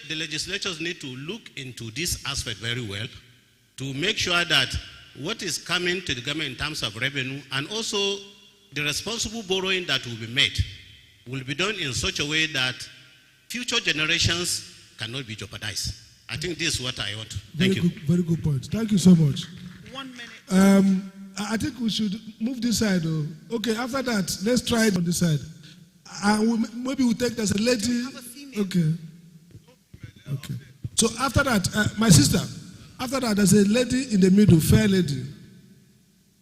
the legislators need to look into this aspect very well to make sure that what is coming to the government in terms of revenue and also the responsible borrowing that will be made will be done in such a way that future generations cannot be jeopardized. I think this is what I want. Thank you. Very good point. Thank you so much. 1 minute. I think we should move this side. Okay, after that, let's try it on this side. Maybe we'll take there's a lady. Okay. Okay. So after that, my sister, after that, there's a lady in the middle, fair lady.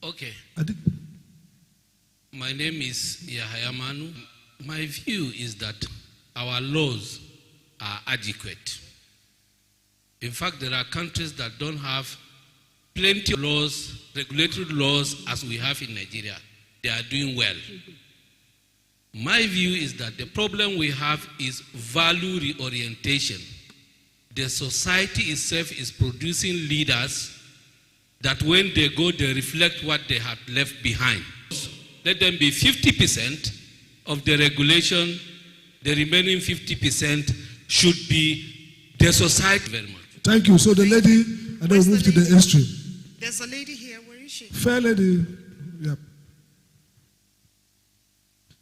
Okay. My name is Yahaya Manu. My view is that our laws are adequate. In fact, there are countries that don't have plenty of laws, regulatory laws, as we have in Nigeria. They are doing well. My view is that the problem we have is value reorientation. The society itself is producing leaders that when they go, they reflect what they have left behind. Let them be 50% of the regulation, the remaining 50% should be the society. Very much. Thank you. So the lady, and then we'll move to the extreme. There's a lady here. Where is she? Fair lady. Yep.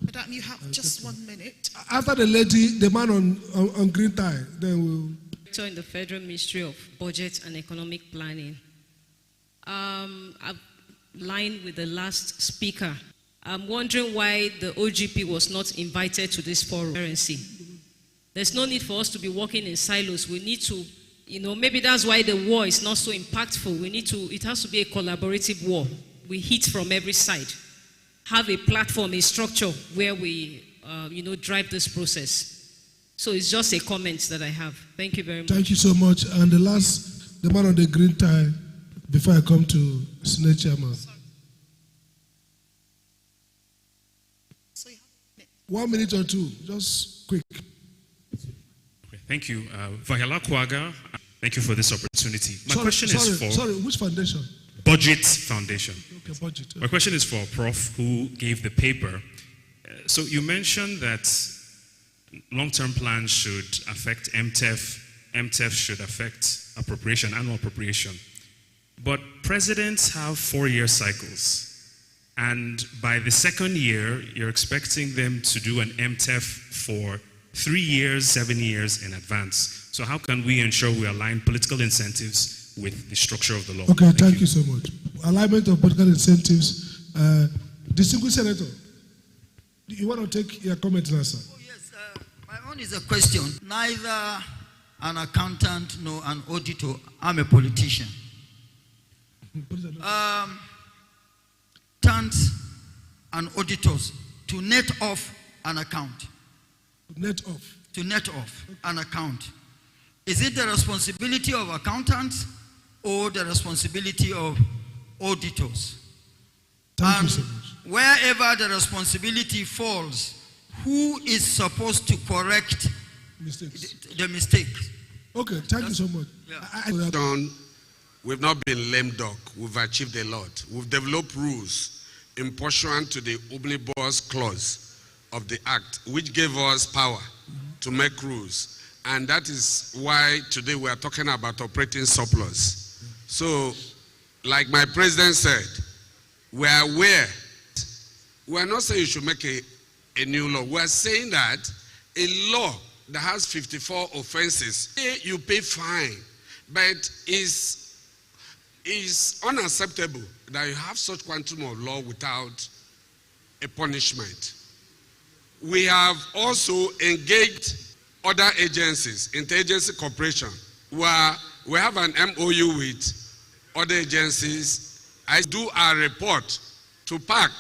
Madam, you have just 1 minute. After the lady, the man on green tie, then we'll. In the Federal Ministry of Budget and Economic Planning. I've lined with the last speaker. I'm wondering why the OGP was not invited to this forum. There's no need for us to be working in silos. We need to, maybe that's why the war is not so impactful. It has to be a collaborative war. We hit from every side. Have a platform, a structure where we, drive this process. So it's just a comment that I have. Thank you very much. Thank you so much. And the man on the green tie, before I come to Senate Chairman. So 1 minute or two, just quick. Thank you. Vayala Kwaga, thank you for this opportunity. My question is for... Sorry, which foundation? Budget Foundation. Okay, budget. Okay. My question is for Prof, who gave the paper. So you mentioned that long-term plans should affect MTEF. MTEF should affect appropriation, annual appropriation. But presidents have 4-year cycles. And by the second year, you're expecting them to do an MTEF for 3 years, 7 years in advance. So how can we ensure we align political incentives with the structure of the law? Okay, thank you so much. Alignment of political incentives. Distinguished Senator, you want to take your comment now, sir? Oh, yes. My own is a question. Neither an accountant nor an auditor. I'm a politician. Accountants and auditors to net off an account. Net off. To net off an account. Is it the responsibility of accountants or the responsibility of auditors? Thank you so much. Wherever the responsibility falls, who is supposed to correct the mistake? Okay, thank you so much. Yeah. We've not been lame duck. We've achieved a lot. We've developed rules in pursuant to the Omnibus Clause of the Act, which gave us power to make rules. And that is why today we are talking about operating surplus. So, like my president said, we are aware. We are not saying you should make a new law. We are saying that a law that has 54 offenses, you pay fine. But it's unacceptable that you have such quantum of law without a punishment. We have also engaged other agencies, interagency cooperation, where we have an MOU with other agencies. I do a report to PAC,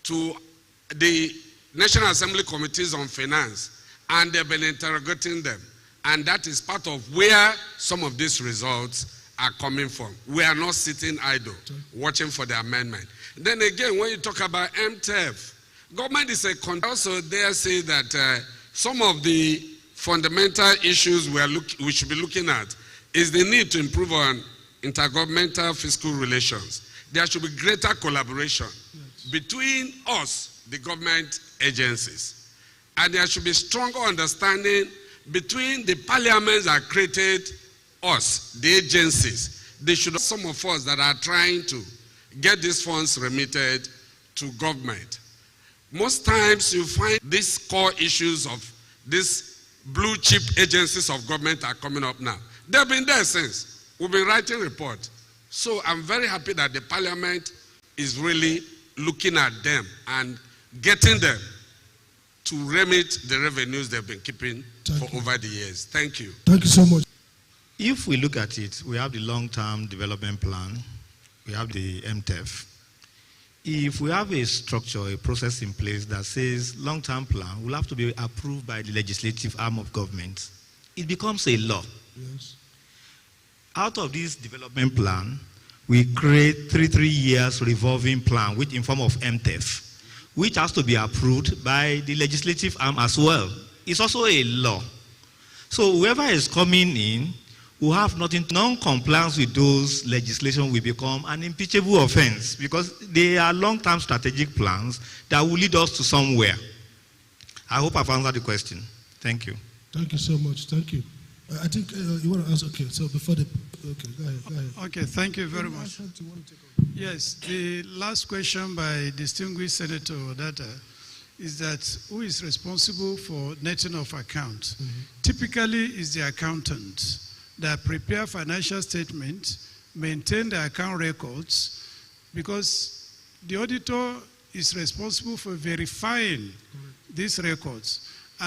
to the National Assembly Committees on Finance, and they've been interrogating them. And that is part of where some of these results are coming from. We are not sitting idle, watching for the amendment. Then again, when you talk about MTEF, government is also there say that some of the fundamental issues we should be looking at is the need to improve on intergovernmental fiscal relations. There should be greater collaboration between us, the government agencies. And there should be stronger understanding between the parliaments that created us, the agencies, they should have some of us that are trying to get these funds remitted to government. Most times you find these core issues of these blue chip agencies of government are coming up now. They've been there since. We've been writing reports. So I'm very happy that the parliament is really looking at them and getting them to remit the revenues they've been keeping for over the years. Thank you. Thank you so much. If we look at it, we have the long-term development plan, we have the MTEF. If we have a structure, a process in place that says long-term plan will have to be approved by the legislative arm of government, it becomes a law. Yes. Out of this development plan, we create 3 years revolving plan, which in form of MTEF, which has to be approved by the legislative arm as well. It's also a law. So whoever is coming in who have nothing, non-compliance with those legislation will become an impeachable offense because they are long-term strategic plans that will lead us to somewhere. I hope I've answered the question. Thank you. Thank you so much. Thank you. I think you want to answer. Okay, so before the... Okay, go ahead. Okay, thank you very much. Yes, the last question by distinguished Senator Odata is that who is responsible for netting of accounts? Typically, is the accountant that prepare financial statements, maintain the account records, because the auditor is responsible for verifying these records.